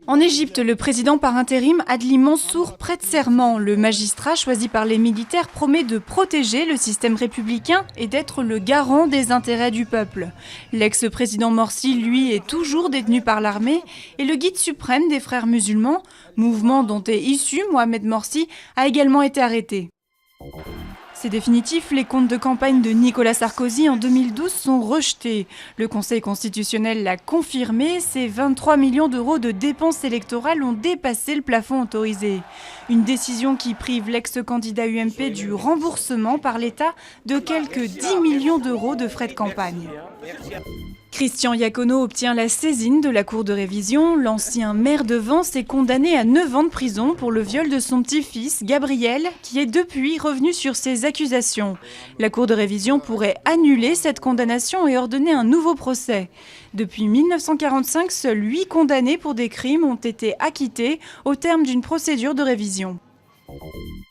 En Égypte, le président par intérim Adli Mansour prête serment. Le magistrat choisi par les militaires promet de protéger le système républicain et d'être le garant des intérêts du peuple. L'ex-président Morsi, lui, est toujours détenu par l'armée et le guide suprême des frères musulmans, mouvement dont est issu Mohamed Morsi, a également été arrêté. C'est définitif, les comptes de campagne de Nicolas Sarkozy en 2012 sont rejetés. Le Conseil constitutionnel l'a confirmé, ces 23 millions d'euros de dépenses électorales ont dépassé le plafond autorisé. Une décision qui prive l'ex-candidat UMP du remboursement par l'État de quelques 10 millions d'euros de frais de campagne. Christian Iacono obtient la saisine de la Cour de révision. L'ancien maire de Vence est condamné à 9 ans de prison pour le viol de son petit-fils, Gabriel, qui est depuis revenu sur ses accusations. La Cour de révision pourrait annuler cette condamnation et ordonner un nouveau procès. Depuis 1945, seuls 8 condamnés pour des crimes ont été acquittés au terme d'une procédure de révision.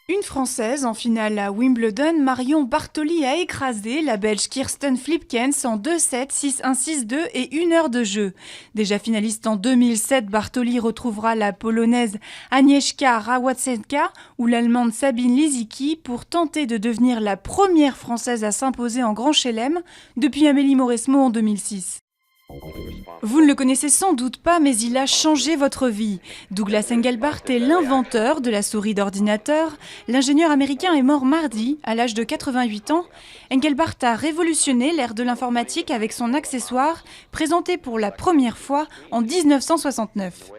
Une Française en finale à Wimbledon, Marion Bartoli a écrasé la Belge Kirsten Flipkens en 2-7, 6-1, 6-2 et 1 heure de jeu. Déjà finaliste en 2007, Bartoli retrouvera la Polonaise Agnieszka Radwańska ou l'Allemande Sabine Lisicki pour tenter de devenir la première Française à s'imposer en Grand Chelem depuis Amélie Mauresmo en 2006. Vous ne le connaissez sans doute pas, mais il a changé votre vie. Douglas Engelbart est l'inventeur de la souris d'ordinateur. L'ingénieur américain est mort mardi, à l'âge de 88 ans. Engelbart a révolutionné l'ère de l'informatique avec son accessoire, présenté pour la première fois en 1969.